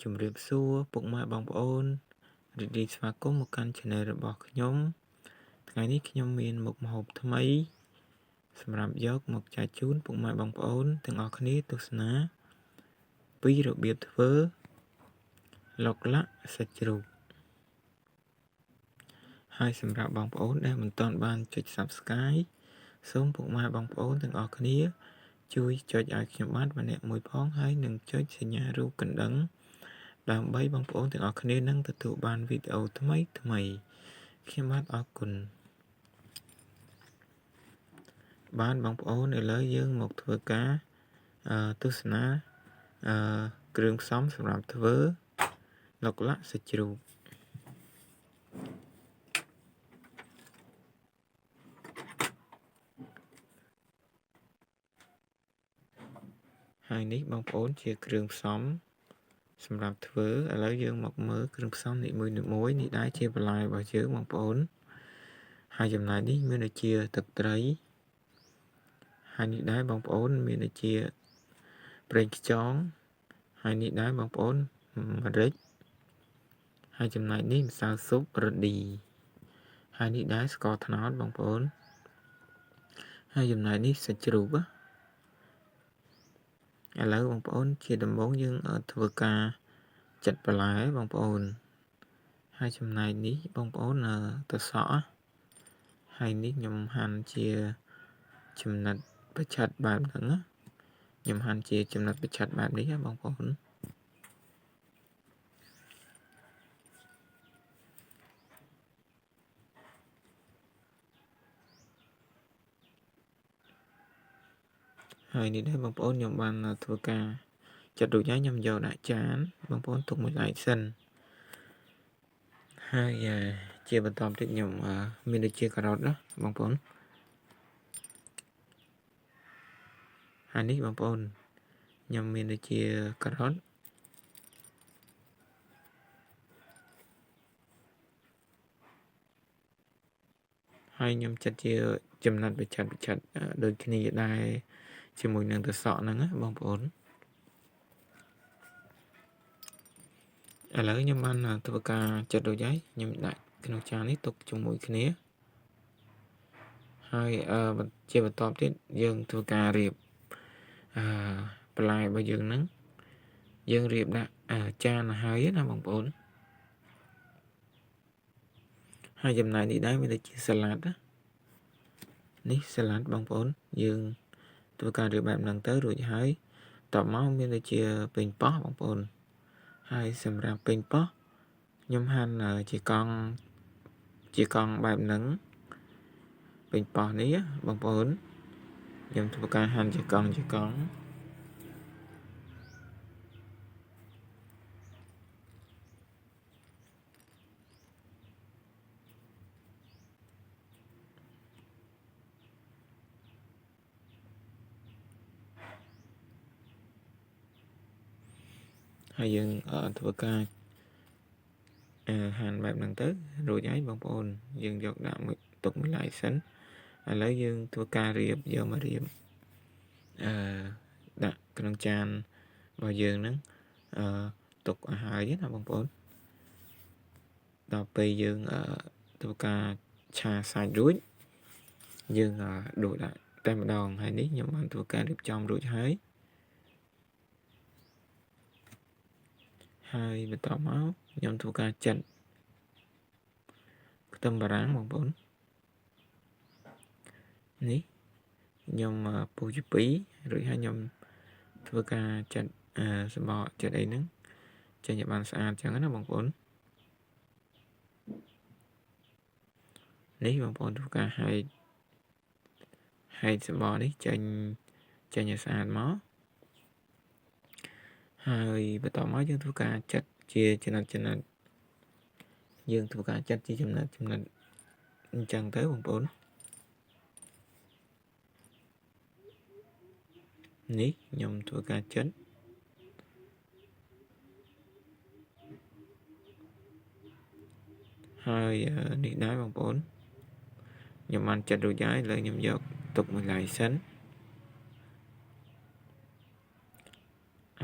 ជំរាបសួរពុកម៉ែបងប្អូនរីករាយស្វាគមន៍មកកាន់ Channel របស់ខ្ញុំថ្ងៃនេះខ្ញុំមានមុខម្ហូបថ្មីសម្រាប់យកមកចែកជូនពុកម៉ែបងប្អូនទាំងអស់គ្នាទស្សនាពីរបៀបធ្វើឡុកឡាក់សាច់ជ្រូកហើយសម្រាប់បងប្អូនដែលមិនទាន់បានចុច Subscribe សូមពុកម៉ែបងប្អូនទាំងអស់គ្នាជួយចុចឲ្យខ្ញុំបានម្នាក់មួយផងហើយនឹងចុចសញ្ញារូបកណ្ដឹងដើម្បីបងប្អូនទាំងអស់គ្នានឹងទទួលបានវីដេអូថ្មីខ្ញុំបាទអរគុណបានបងប្អូនឥឡូវយើងមកធ្វើការទស្សនាគ្រឿងផ្សំសម្រាប់ធ្វើឡុកឡាក់សាច់ជ្រូកហើយនេះបងប្អូនជាគ្រឿងផ្សំសម្រាប់ធ្វើឥឡូវយើងមកមើលគ្រឿងផ្សំនីមួយនេះដែរជាបន្លែរបស់យើងបងប្អូនហើយចំណែកនេះមានដូចជាទឹកត្រីហើយនេះដែរបងប្អូនមានដូចជាប្រេងខ្យងហើយនេះដែរបងប្អូនម្រេចហើយចំណែកនេះម្សៅស៊ុបរ៉ឺឌីហើយនេះដែរស្ករត្នោតបងប្អូនហើយចំណែកនេះសាច់ជ្រូកឥឡូវបងប្អូនជាដំបូងយើងធ្វើការចិតបន្លែបងប្អូនហើយចំណែកនេះបងប្អូនទៅសក់ហើយនេះខ្ញុំហាន់ជាចំណិតប្រឆិតបែបហ្នឹងណាខ្ញុំហាន់ជាចំណិតប្រឆិតបែបនេះណាបងប្អូនហើយនេះដែរបងប្អូនខ្ញុំបានធ្វើការចាត់រួចហើយខ្ញុំយកដាក់ចានបងប្អូនទុកមួយឡែកសិនហើយជាបន្តទៀតខ្ញុំមានដូចជាការ៉ុតណាបងប្អូនហើយនេះបងប្អូនខ្ញុំមានដូចជាការ៉ុតហើយខ្ញុំចាត់ជាចំណិតប្រឆិតដូចគ្នាដែរជាមួយនឹងទៅសក់ហ្នឹងណាបងប្អូនឥឡូវខ្ញុំបានធ្វើការចាត់រួចហើយខ្ញុំដាក់ក្នុងចាននេះទុកជាមួយគ្នាហើយជាបន្តទៀតយើងធ្វើការរៀបបន្លែរបស់យើងហ្នឹងយើងរៀបដាក់ចានហើយណាបងប្អូនហើយចំណែកនេះដែរមានដូចជាសាឡាត់ណានេះសាឡាត់បងប្អូនយើងធ្វើការរៀបបែបហ្នឹងទៅរួចហើយតបមកមានដូចជាពេញប៉ោះបងប្អូនហើយសម្រាប់ពេញប៉ោះខ្ញុំហាន់ជាកង់បែបហ្នឹងពេញប៉ោះនេះបងប្អូនខ្ញុំធ្វើការហាន់ជាកង់ហើយយើងធ្វើការហាន់បែបហ្នឹងទៅរួចហើយបងប្អូនយើងយកដាក់ទុកមួយឡែកសិនឥឡូវយើងធ្វើការយកមករៀបដាក់ក្នុងចានរបស់យើងហ្នឹងទុកឲ្យហើយណាបងប្អូនដល់ពេលយើងធ្វើការឆាសាច់រួចយើងដួសដាក់តែម្ដងហើយនេះខ្ញុំបានធ្វើការរៀបចំរួចហើយបន្តមកខ្ញុំធ្វើការចិតខ្ទឹមបារាំងបងប្អូននេះខ្ញុំពុះជា2រួចហើយខ្ញុំធ្វើការចិតសម្បកចិតអីហ្នឹងចេញឲ្យបានស្អាតចឹងណាបងប្អូននេះបងប្អូនធ្វើការហែកសម្បកនេះចេញឲ្យស្អាតមកហើយបន្តមកយើងធ្វើការចិតជាចំណិតយើងធ្វើការចិតជាចំណិតអញ្ចឹងទៅបងប្អូននេះខ្ញុំធ្វើការចិតហើយនេះដែរបងប្អូនខ្ញុំបានចិតរួចហើយឥឡូវខ្ញុំយកទុកមួយឡែកសិន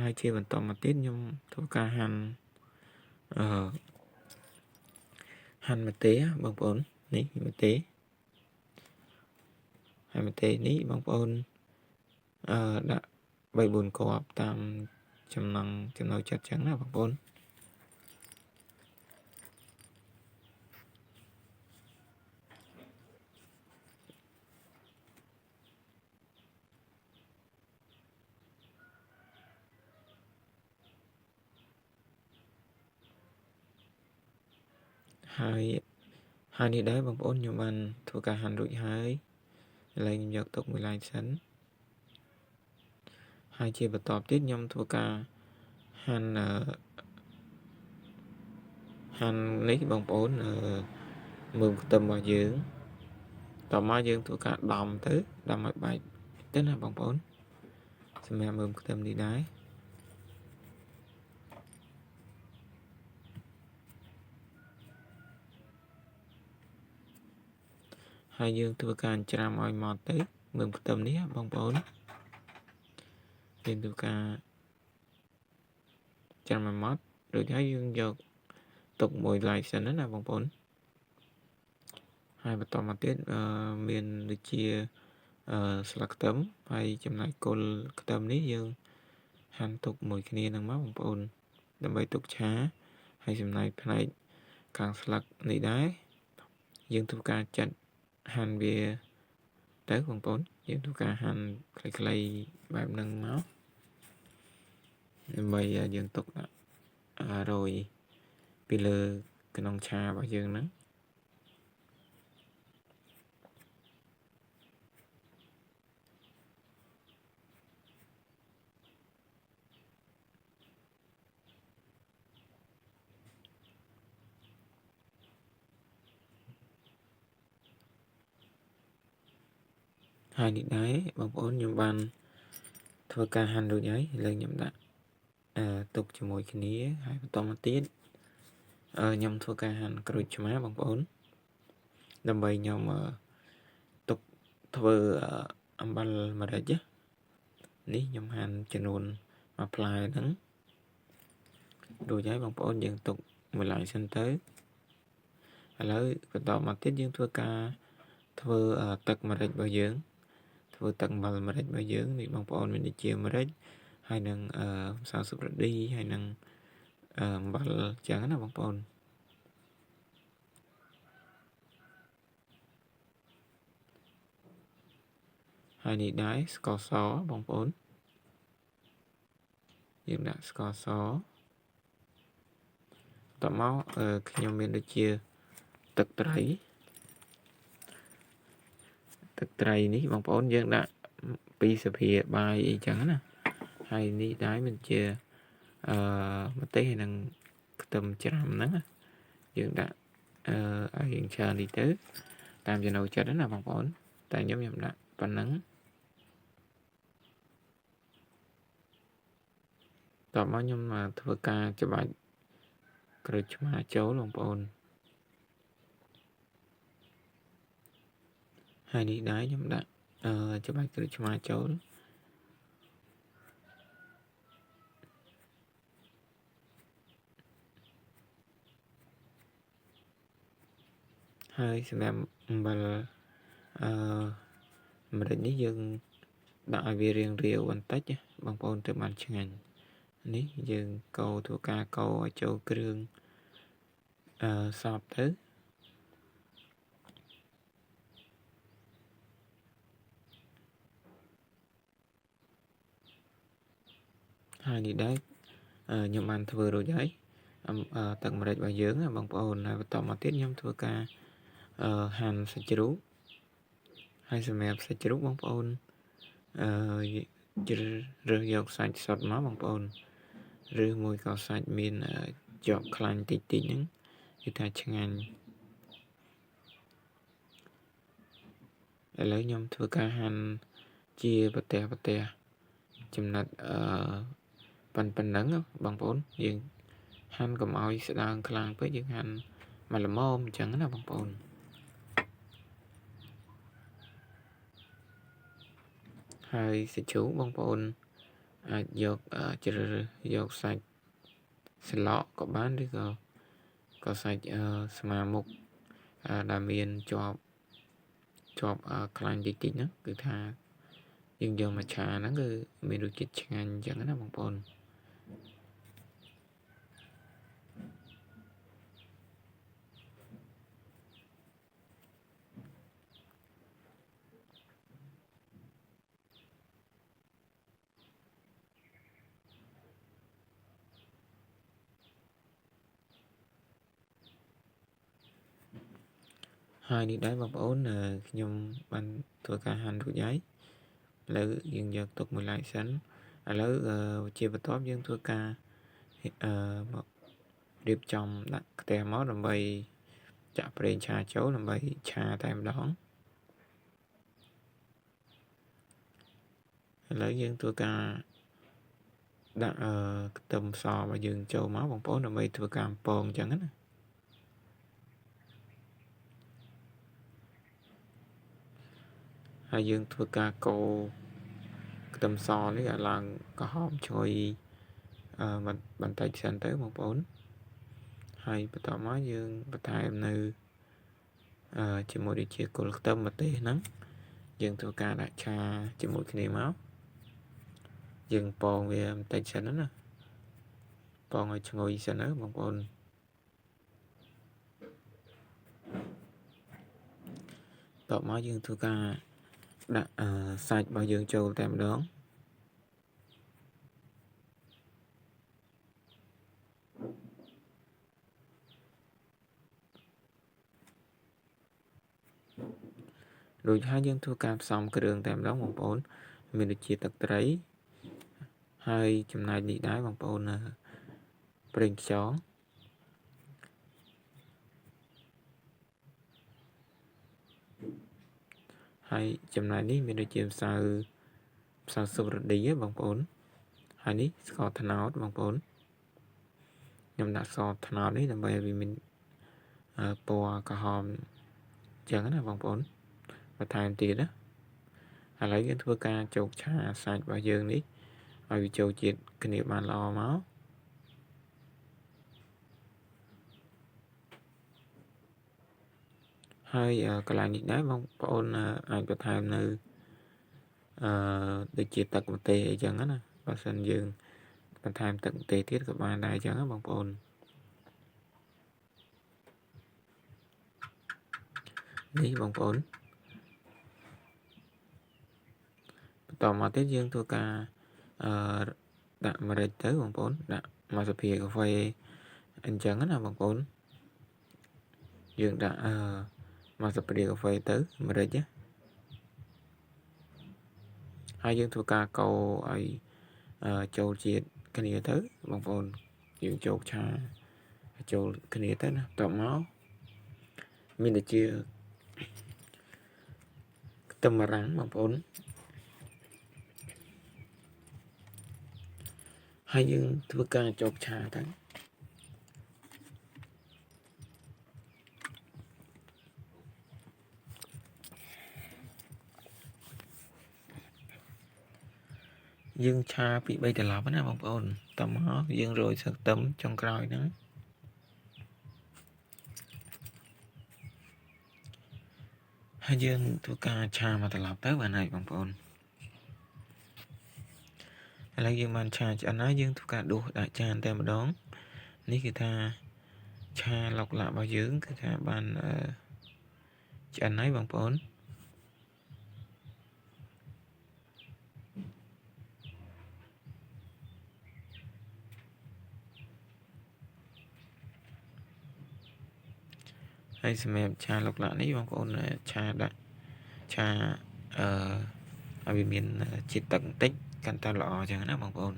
ហ ហើយជាបន្តមកទៀតខ្ញុំធ្វើការហាន់ម្ទេសបងប្អូននេះម្ទេសហើយម្ទេសនេះបងប្អូនដាក់3-4 គ្រាប់តាមចំណូលចិត្តចឹងណាបងប្អូនហើយនេះដែរបងប្អូនខ្ញុំបានធ្វើការហាន់រួចហើយឥឡូវខ្ញុំយកទុកមួយឡែកសិនហើយជាបន្តទៀតខ្ញុំធ្វើការហាន់នេះបងប្អូនមើមខ្ទឹមរបស់យើងតមកយើងធ្វើការដំទៅដំឲ្យបែកទៅណាបងប្អូនសម្រាប់មើមខ្ទឹមនេះដែរហើយយើងធ្វើការច្រាំឲ្យម៉ត់ទៅមើមខ្ទឹមនេះបងប្អូនយើងធ្វើការច្រាំឲ្យម៉ត់រួចហើយយើងយកទុកមួយឡែកសិនណាបងប្អូនហើយបន្តមកទៀតមានដូចជាស្លឹកខ្ទឹមហើយចំណែកគល់ខ្ទឹមនេះយើងហាន់ទុកមួយគ្នានឹងមកបងប្អូនដើម្បីទុកឆាហើយចំណែកផ្នែកខាងស្លឹកនេះដែរយើងធ្វើការចាត់ហាន់វាទៅបងប្អូនយើងធ្វើការហាន់ខ្លីៗបែបហ្នឹងមកដើម្បីយើងទុកដាក់រយពីលើក្នុងឆារបស់យើងហ្នឹងហើយនេះដែរបងប្អូនខ្ញុំបានធ្វើការហាន់រួចហើយឥឡូវខ្ញុំដាក់ទុកជាមួយគ្នាហើយបន្តមកទៀតខ្ញុំធ្វើការហាន់ក្រូចឆ្មាបងប្អូនដើម្បីខ្ញុំទុកធ្វើអំបិលម្រេចនេះខ្ញុំហាន់ចំនួនមួយផ្លែហ្នឹងរួចហើយបងប្អូនយើងទុកមួយឡែកសិនទៅឥឡូវបន្តមកទៀតយើងធ្វើការធ្វើទឹកម្រេចរបស់យើងធ្វើទឹកម្បិលម្រេចរបស់យើងនេះបងប្អូនមានដូចជាម្រេចហើយនឹងម្សៅស៊ុបរ៉ាឌីហើយនឹងអំបិលចឹងណាបងប្អូនហើយនេះដែរស្ករសបងប្អូនយើងដាក់ស្ករសតមកខ្ញុំមានដូចជាទឹកត្រីនេះបងប្អូនយើងដាក់2សភាបាយអីចឹងណាហើយនេះដែរមានជាម្ទេសហើយនឹងខ្ទឹមច្រាំហ្នឹងយើងដាក់ឲ្យយើងច្រើននេះទៅតាមចំណូលចិត្តណាបងប្អូនតែខ្ញុំដាក់ប៉ុណ្ណឹងតមកខ្ញុំធ្វើការច្បាច់ក្រូចឆ្មាចូលបងប្អូនហើយនេះដែរខ្ញុំដាក់ច្បាច់ក្រូចឆ្មាចូលហើយសម្រាប់អំបិលម្រេចនេះយើងដាក់ឲ្យវារាងរាវបន្តិចបងប្អូនទៅបានឆ្ងាញ់នេះយើងកូរធ្វើការកូរឲ្យចូលគ្រឿងសព្វទៅហើយនេះដែរខ្ញុំបានធ្វើរួចហើយទឹកម្រេចរបស់យើងបងប្អូនហើយបន្តមកទៀតខ្ញុំធ្វើការហាន់សាច់ជ្រូកហើយសម្រាប់សាច់ជ្រូកបងប្អូនរើសយកសាច់សុទ្ធមកបងប្អូនឬមួយក៏សាច់មានជាប់ខ្លាញ់តិចហ្នឹងគឺថាឆ្ងាញ់ឥឡូវខ្ញុំធ្វើការហាន់ជាប្រទេសចំណិតប៉ុណ្ណឹងបងប្អូនយើងហាន់កុំឲ្យស្ដើងខ្លាំងពេកយើងហាន់មកល្មមអញ្ចឹងណាបងប្អូនហើយសាច់ជ្រូកបងប្អូន អាចយកជ្រើសរើសយកសាច់ស្លកក៏បានឬក៏សាច់ស្មាមុខដែលមានជាប់ខ្លាញ់តិចហ្នឹងគឺថាយើងយកមកឆាហ្នឹងគឺមានរសជាតិឆ្ងាញ់អញ្ចឹងណាបងប្អូនហើយនេះដែរបងប្អូនខ្ញុំបានធ្វើការហាន់រួចហើយឥឡូវយើងយកទុកមួយឡែកសិនឥឡូវជាបន្ទាប់យើងធ្វើការមករៀបចំដាក់ខ្ទះមកដើម្បីចាក់ប្រេងឆាចូលដើម្បីឆាតែម្ដងឥឡូវយើងធ្វើការដាក់ខ្ទឹមសរបស់យើងចូលមកបងប្អូនដើម្បីធ្វើការបំពងអញ្ចឹងណាហើយយើងធ្វើការកូរខ្ទឹមសនេះឲ្យឡើងក្រហមឈ្ងុយបន្តិចសិនទៅបងប្អូនហើយបន្ទាប់មកយើងបន្ថែមនៅជាមួយដូចជាគល់ខ្ទឹមម្ទេសហ្នឹងយើងធ្វើការដាក់ឆាជាមួយគ្នាមកយើងពងវាបន្តិចសិនណាពងឲ្យឈ្ងុយសិនណាបងប្អូនតបមកយើងធ្វើការដាក់សាច់របស់យើងចូលតែម្ដងរួចហើយយើងធ្វើការផ្សំគ្រឿងតែម្ដងបងប្អូនមានដូចជាទឹកត្រីហើយចំណែកនេះដែរបងប្អូនប្រេងខ្យងហើយចំណែកនេះមានដូចជាម្សៅស៊ុបរឌីបងប្អូនហើយនេះស្ករត្នោតបងប្អូនខ្ញុំដាក់ស្ករត្នោតនេះដើម្បីឲ្យវាមានពណ៌ក្រហមចឹងណាបងប្អូនបន្ថែមទៀតណាឥឡូវយើងធ្វើការចោកឆាសាច់របស់យើងនេះឲ្យវាចូលជាតិគ្នាបានល្អមកហើយកន្លែងនេះដែរបងប្អូនអាចបន្ថែមនៅដូចជាទឹកម្ទេសអីចឹងណាបើសិនយើងបន្ថែមទឹកម្ទេសទៀតក៏បានដែរចឹងណាបងប្អូននេះបងប្អូនបន្តមកទៀតយើងធ្វើការដាក់ម្រេចទៅបងប្អូនដាក់មកសភាកាហ្វេអញ្ចឹងណាបងប្អូនយើងដាក់មកសភាកាហ្វេទៅម្រេចណាហើយយើងធ្វើការកូរឲ្យចូលជាតិគ្នាទៅបងប្អូនយើងចូលឆាចូលគ្នាទៅណាតមកមានដូចជាខ្ទឹមបារាំងបងប្អូនហើយយើងធ្វើការចោកឆាទៅយើងឆាពី3ត្រឡប់ណាបងប្អូនតមកយើងរោយស្លឹកខ្ទឹមចុងក្រោយហ្នឹងហើយយើងធ្វើការឆាមកត្រឡប់ទៅបានហើយបងប្អូនឥឡូវយើងបានឆាឆ្អិនហើយយើងធ្វើការដួសដាក់ចានតែម្ដងនេះគឺថាឆាឡុកឡាក់របស់យើងគឺថាបានឆ្អិនហើយបងប្អូនហើយសម្រាប់ឆាឡុកឡាក់នេះបងប្អូនឆាដាក់ឆាឲ្យវាមានជាតិទឹកបន្តិចកាន់តែល្អចឹងណាបងប្អូន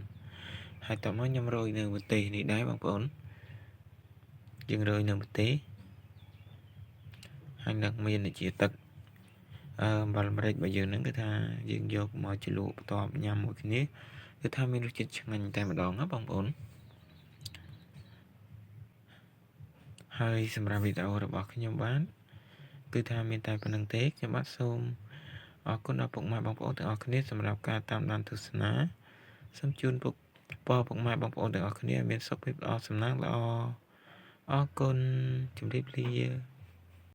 ហើយតោះមកខ្ញុំរោយនៅម្ទេសនេះដែរបងប្អូនយើងរោយនៅម្ទេសហើយនឹងមានជាទឹកអំបិលម្រេចរបស់យើងហ្នឹងគឺថាយើងយកមកជ្រលក់បន្ទាប់ញ៉ាំមួយគ្នាគឺថាមានរសជាតិឆ្ងាញ់តែម្ដងណាបងប្អូនហើយសម្រាប់វីដេអូរបស់ខ្ញុំបានគឺថាមានតែប៉ុណ្្នឹងទេខ្ញុំបាទសូមអរគុណដល់ពុកម៉ែបងប្អូនទាំងអស់គ្នាសម្រាប់ការតាមដានទស្សនា សូមជូនពុកម៉ែបងប្អូនទាំងអស់គ្នាមានសុខភាពល្អសំណាងល្អអរគុណជម្រាបលា